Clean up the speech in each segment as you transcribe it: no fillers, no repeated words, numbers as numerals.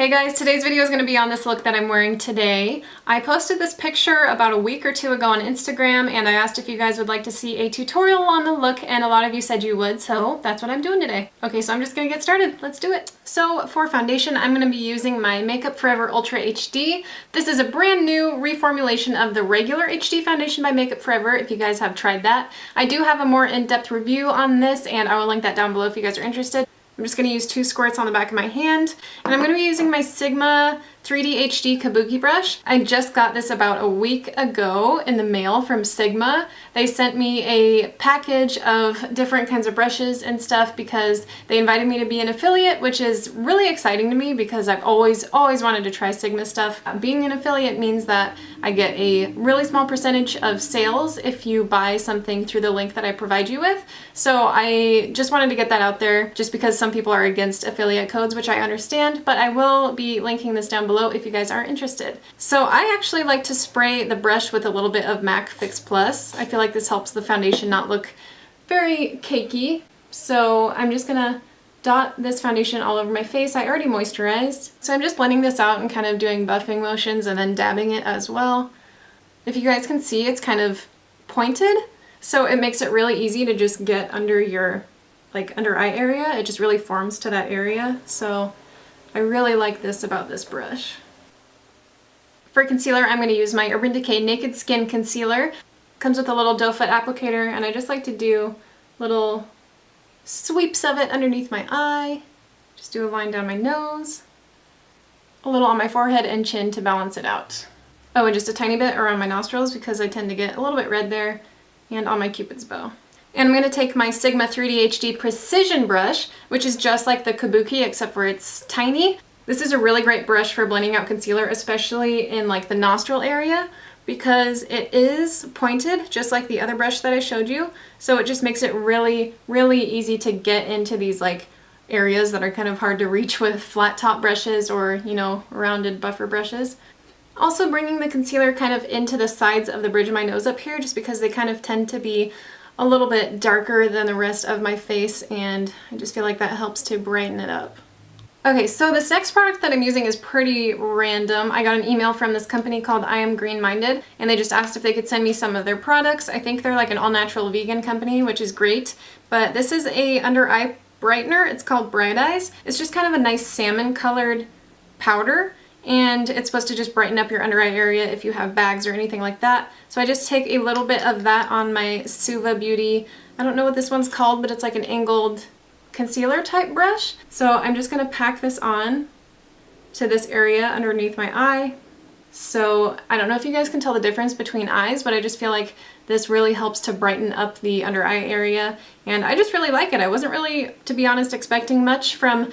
Hey guys, today's video is going to be on this look that I'm wearing today. I posted this picture about a week or two ago on Instagram and I asked if you guys would like to see a tutorial on the look and a lot of you said you would, so that's what I'm doing today. Okay, so I'm just going to get started. Let's do it. So for foundation, I'm going to be using my Makeup Forever Ultra HD. This is a brand new reformulation of the regular HD foundation by Makeup Forever if you guys have tried that. I do have a more in-depth review on this and I will link that down below if you guys are interested. I'm just going to use 2 squirts on the back of my hand, and I'm going to be using my Sigma 3D HD Kabuki brush. I just got this about a week ago in the mail from Sigma. They sent me a package of different kinds of brushes and stuff because they invited me to be an affiliate, which is really exciting to me because I've always wanted to try Sigma stuff. Being an affiliate means that I get a really small percentage of sales if you buy something through the link that I provide you with. So I just wanted to get that out there just because some people are against affiliate codes, which I understand, but I will be linking this down below if you guys are interested. So I actually like to spray the brush with a little bit of MAC Fix Plus. I feel like this helps the foundation not look very cakey. So I'm just gonna dot this foundation all over my face. I already moisturized. So I'm just blending this out and kind of doing buffing motions and then dabbing it as well. If you guys can see, it's kind of pointed, so it makes it really easy to just get under your under eye area. It just really forms to that area. So I really like this about this brush. For concealer, I'm going to use my Urban Decay Naked Skin Concealer. Comes with a little doe foot applicator, and I just like to do little sweeps of it underneath my eye. Just do a line down my nose, a little on my forehead and chin to balance it out. Oh, and just a tiny bit around my nostrils because I tend to get a little bit red there, and on my Cupid's bow. And I'm going to take my Sigma 3D HD Precision brush, which is just like the Kabuki except for it's tiny. This is a really great brush for blending out concealer, especially in the nostril area, because it is pointed just like the other brush that I showed you. So it just makes it really easy to get into these areas that are kind of hard to reach with flat top brushes or, you know, rounded buffer brushes. Also bringing the concealer kind of into the sides of the bridge of my nose up here, just because they kind of tend to be a little bit darker than the rest of my face, and I just feel like that helps to brighten it up. Okay, so this next product that I'm using is pretty random. I got an email from this company called I Am Green Minded, and they just asked if they could send me some of their products. I think they're like an all-natural vegan company, which is great, but this is a under eye brightener. It's called Bright Eyes. It's just kind of a nice salmon colored powder, and it's supposed to just brighten up your under eye area if you have bags or anything like that. So I just take a little bit of that on my Suva Beauty, I don't know what this one's called, but it's like an angled concealer type brush. So I'm just going to pack this on to this area underneath my eye. So I don't know if you guys can tell the difference between eyes, but I just feel like this really helps to brighten up the under eye area, and I just really like it. I wasn't really, to be honest, expecting much from.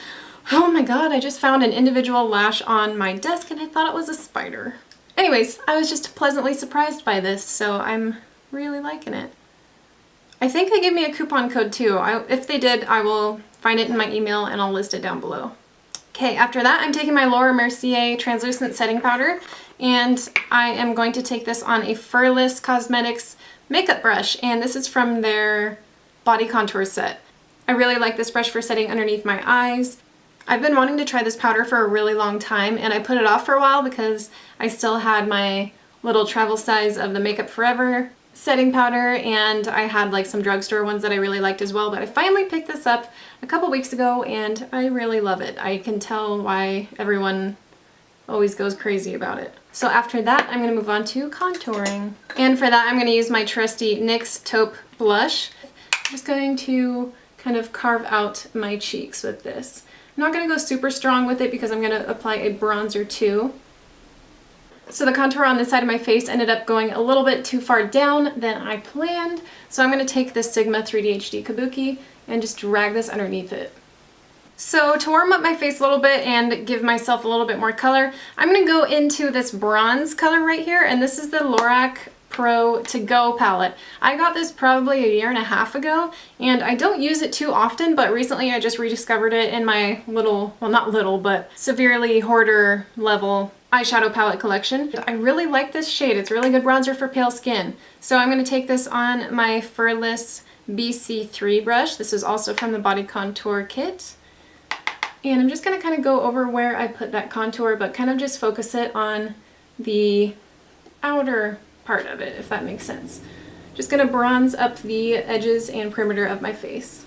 Oh my god, I just found an individual lash on my desk and I thought it was a spider. Anyways, I was just pleasantly surprised by this, so I'm really liking it. I think they gave me a coupon code too. If they did, I will find it in my email and I'll list it down below. Okay, after that I'm taking my Laura Mercier translucent setting powder, and I am going to take this on a Furless Cosmetics makeup brush, and this is from their body contour set. I really like this brush for setting underneath my eyes. I've been wanting to try this powder for a really long time, and I put it off for a while because I still had my little travel size of the Makeup Forever setting powder, and I had some drugstore ones that I really liked as well, but I finally picked this up a couple weeks ago and I really love it. I can tell why everyone always goes crazy about it. So after that, I'm going to move on to contouring. And for that, I'm going to use my trusty NYX Taupe blush. I'm just going to kind of carve out my cheeks with this. I'm not going to go super strong with it because I'm going to apply a bronzer too. So the contour on this side of my face ended up going a little bit too far down than I planned. So I'm going to take this Sigma 3D HD Kabuki and just drag this underneath it. So to warm up my face a little bit and give myself a little bit more color, I'm going to go into this bronze color right here, and this is the Lorac Pro To Go palette. I got this probably a year and a half ago, and I don't use it too often, but recently I just rediscovered it in my little, well not little, but severely hoarder level eyeshadow palette collection. I really like this shade. It's a really good bronzer for pale skin. So I'm going to take this on my Furless BC3 brush. This is also from the Body Contour Kit. And I'm just going to kind of go over where I put that contour, but kind of just focus it on the outer part of it, if that makes sense. Just going to bronze up the edges and perimeter of my face.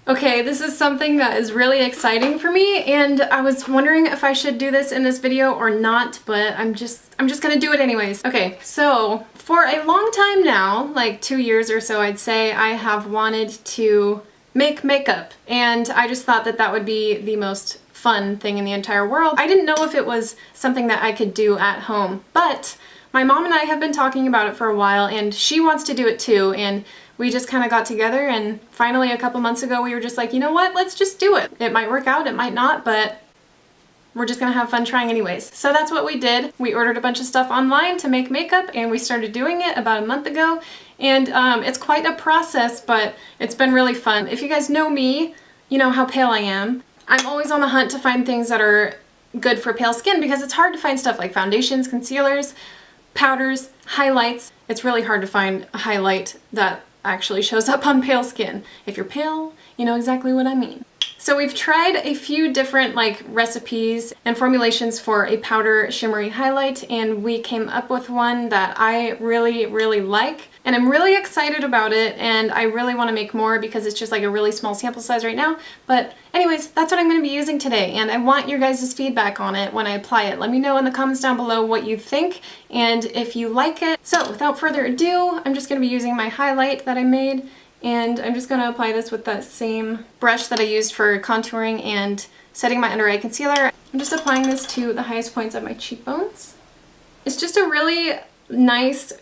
Okay, this is something that is really exciting for me, and I was wondering if I should do this in this video or not, but I'm just gonna do it anyways. Okay, so for a long time now, like 2 years or so I'd say, I have wanted to make makeup, and I just thought that that would be the most fun thing in the entire world. I didn't know if it was something that I could do at home, but my mom and I have been talking about it for a while, and she wants to do it too, and we just kind of got together, and finally a couple months ago we were just like, you know what, let's just do it. It might work out, it might not, but we're just gonna have fun trying anyways. So that's what we did. We ordered a bunch of stuff online to make makeup, and we started doing it about a month ago, and it's quite a process, but it's been really fun. If you guys know me, you know how pale I am. I'm always on the hunt to find things that are good for pale skin, because it's hard to find stuff like foundations, concealers, powders, highlights. It's really hard to find a highlight that actually shows up on pale skin. If you're pale, you know exactly what I mean. So we've tried a few different like recipes and formulations for a powder shimmery highlight, and we came up with one that I really like, and I'm really excited about it, and I really want to make more because it's just like a really small sample size right now. But anyways, that's what I'm going to be using today, and I want your guys' feedback on it when I apply it. Let me know in the comments down below what you think and if you like it. So without further ado, I'm just going to be using my highlight that I made, and I'm just going to apply this with that same brush that I used for contouring and setting my under eye concealer. I'm just applying this to the highest points of my cheekbones. It's just a really nice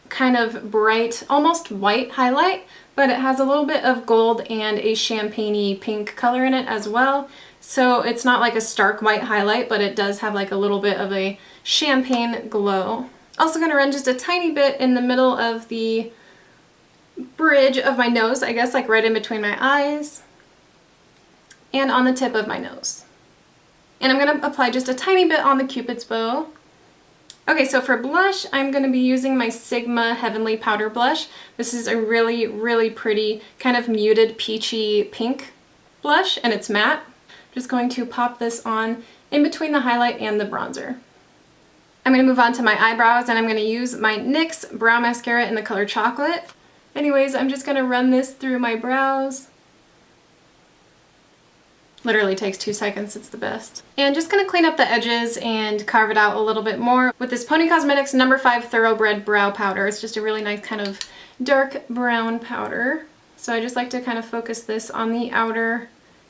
kind of bright, almost white highlight, but it has a little bit of gold and a champagne-y pink color in it as well. So it's not like a stark white highlight, but it does have like a little bit of a champagne glow. Also going to run just a tiny bit in the middle of the bridge of my nose, I guess, like right in between my eyes and on the tip of my nose. And I'm going to apply just a tiny bit on the Cupid's bow. Okay, so for blush, I'm going to be using my Sigma Heavenly Powder Blush. This is a really pretty kind of muted peachy pink blush, and it's matte. I'm just going to pop this on in between the highlight and the bronzer. I'm going to move on to my eyebrows, and I'm going to use my NYX Brow Mascara in the color Chocolate. Anyways, I'm just going to run this through my brows. Literally takes 2 seconds, it's the best. And just going to clean up the edges and carve it out a little bit more with this Pony Cosmetics No. 5 Thoroughbred Brow Powder. It's just a really nice kind of dark brown powder. So I just like to kind of focus this on the outer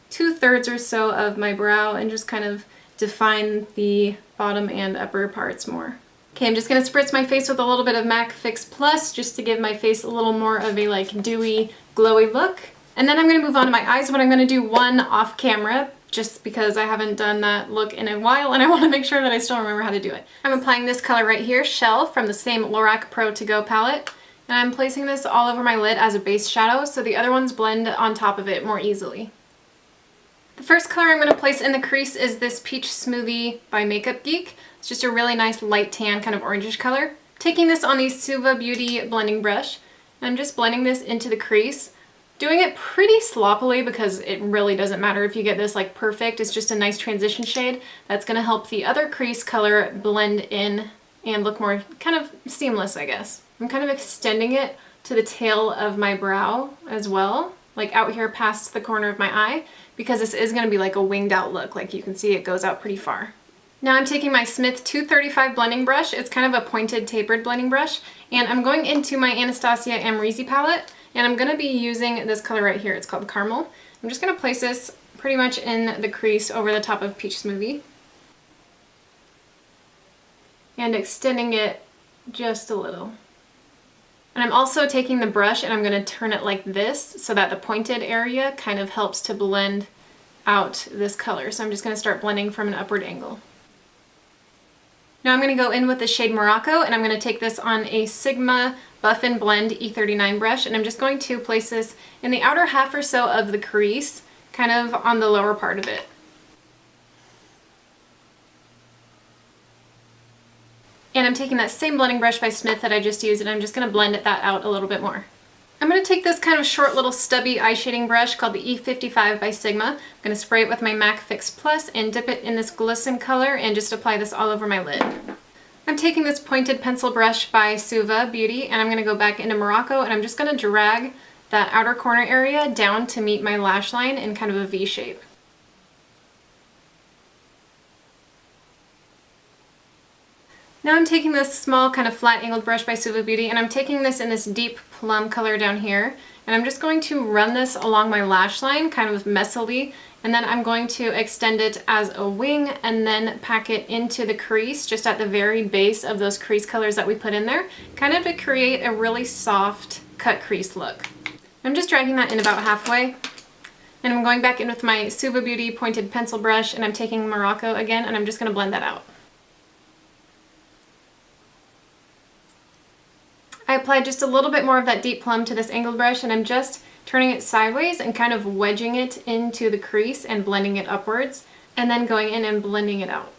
2/3 or so of my brow and just kind of define the bottom and upper parts more. Okay, I'm just going to spritz my face with a little bit of MAC Fix Plus just to give my face a little more of a like dewy, glowy look. And then I'm going to move on to my eyes, but I'm going to do one off camera just because I haven't done that look in a while and I want to make sure that I still remember how to do it. I'm applying this color right here, Shell, from the same Lorac Pro To Go palette. And I'm placing this all over my lid as a base shadow so the other ones blend on top of it more easily. The first color I'm going to place in the crease is this Peach Smoothie by Makeup Geek. It's just a really nice light tan kind of orangish color. Taking this on the Suva Beauty blending brush, and I'm just blending this into the crease. Doing it pretty sloppily because it really doesn't matter if you get this like perfect. It's just a nice transition shade that's going to help the other crease color blend in and look more kind of seamless, I guess. I'm kind of extending it to the tail of my brow as well, like out here past the corner of my eye, because this is going to be like a winged out look. Like you can see it goes out pretty far. Now I'm taking my Smith 235 blending brush. It's kind of a pointed tapered blending brush, and I'm going into my Anastasia Amrezy palette, and I'm going to be using this color right here. It's called Caramel. I'm just going to place this pretty much in the crease over the top of Peach Smoothie and extending it just a little. And I'm also taking the brush and I'm going to turn it like this so that the pointed area kind of helps to blend out this color. So I'm just going to start blending from an upward angle. Now I'm going to go in with the shade Morocco, and I'm going to take this on a Sigma Buff and Blend E39 brush, and I'm just going to place this in the outer half or so of the crease, kind of on the lower part of it. And I'm taking that same blending brush by Smith that I just used, and I'm just going to blend that out a little bit more. I'm going to take this kind of short little stubby eye shading brush called the E55 by Sigma. I'm going to spray it with my MAC Fix Plus and dip it in this glisten color and just apply this all over my lid. I'm taking this pointed pencil brush by Suva Beauty and I'm going to go back into Morocco and I'm just going to drag that outer corner area down to meet my lash line in kind of a V shape. Now I'm taking this small kind of flat angled brush by Suva Beauty and I'm taking this in this deep plum color down here and I'm just going to run this along my lash line kind of messily and then I'm going to extend it as a wing and then pack it into the crease just at the very base of those crease colors that we put in there, kind of to create a really soft cut crease look. I'm just dragging that in about halfway and I'm going back in with my Suva Beauty pointed pencil brush and I'm taking Morocco again and I'm just going to blend that out. I applied just a little bit more of that deep plum to this angled brush and I'm just turning it sideways and kind of wedging it into the crease and blending it upwards and then going in and blending it out.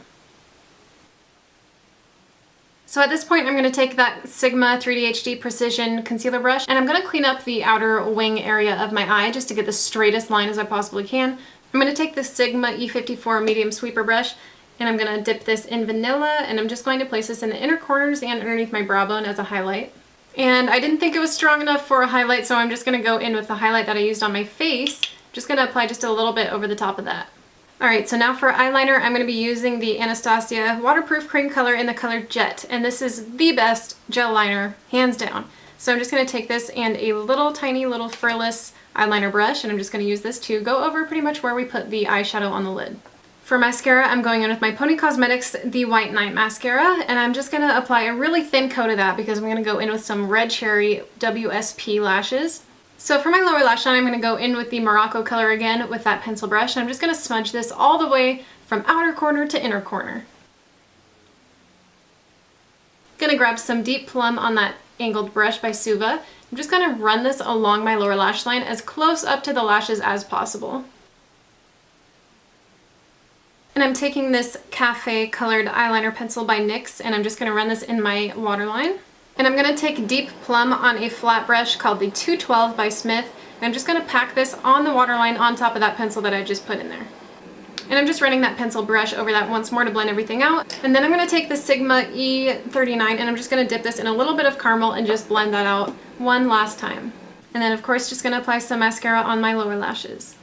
So at this point I'm going to take that Sigma 3D HD Precision Concealer Brush and I'm going to clean up the outer wing area of my eye just to get the straightest line as I possibly can. I'm going to take the Sigma E54 Medium Sweeper Brush and I'm going to dip this in Vanilla and I'm just going to place this in the inner corners and underneath my brow bone as a highlight. And I didn't think it was strong enough for a highlight, so I'm just going to go in with the highlight that I used on my face. Just going to apply just a little bit over the top of that. Alright, so now for eyeliner, I'm going to be using the Anastasia Waterproof Cream Color in the color Jet. And this is the best gel liner, hands down. So I'm just going to take this and a little tiny little furless eyeliner brush, and I'm just going to use this to go over pretty much where we put the eyeshadow on the lid. For mascara, I'm going in with my Pony Cosmetics The White Night Mascara, and I'm just going to apply a really thin coat of that because I'm going to go in with some Red Cherry WSP lashes. So for my lower lash line, I'm going to go in with the Morocco color again with that pencil brush, and I'm just going to smudge this all the way from outer corner to inner corner. Going to grab some deep plum on that angled brush by Suva. I'm just going to run this along my lower lash line as close up to the lashes as possible. And I'm taking this Cafe colored eyeliner pencil by NYX and I'm just going to run this in my waterline. And I'm going to take deep plum on a flat brush called the 212 by Smith and I'm just going to pack this on the waterline on top of that pencil that I just put in there. And I'm just running that pencil brush over that once more to blend everything out. And then I'm going to take the Sigma E39 and I'm just going to dip this in a little bit of caramel and just blend that out one last time. And then of course just going to apply some mascara on my lower lashes.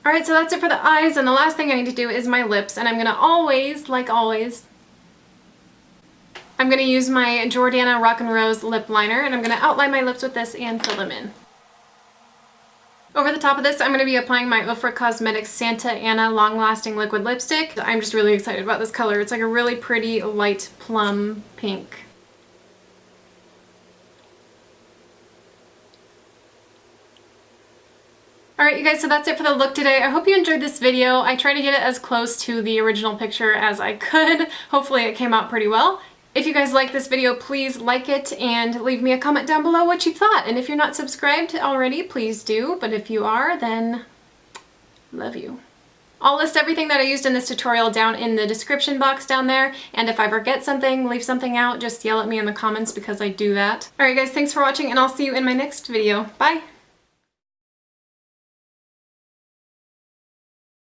Alright, so that's it for the eyes, and the last thing I need to do is my lips, and I'm going to always, like always, I'm going to use my Jordana Rock 'n' Rose lip liner, and I'm going to outline my lips with this and fill them in. Over the top of this, I'm going to be applying my Ofra Cosmetics Santa Ana Long Lasting Liquid Lipstick. I'm just really excited about this color. It's like a really pretty light plum pink. Alright you guys, so that's it for the look today. I hope you enjoyed this video. I tried to get it as close to the original picture as I could. Hopefully it came out pretty well. If you guys like this video, please like it and leave me a comment down below what you thought. And if you're not subscribed already, please do. But if you are, then love you. I'll list everything that I used in this tutorial down in the description box down there. And if I forget something, leave something out, just yell at me in the comments because I do that. Alright guys, thanks for watching and I'll see you in my next video. Bye!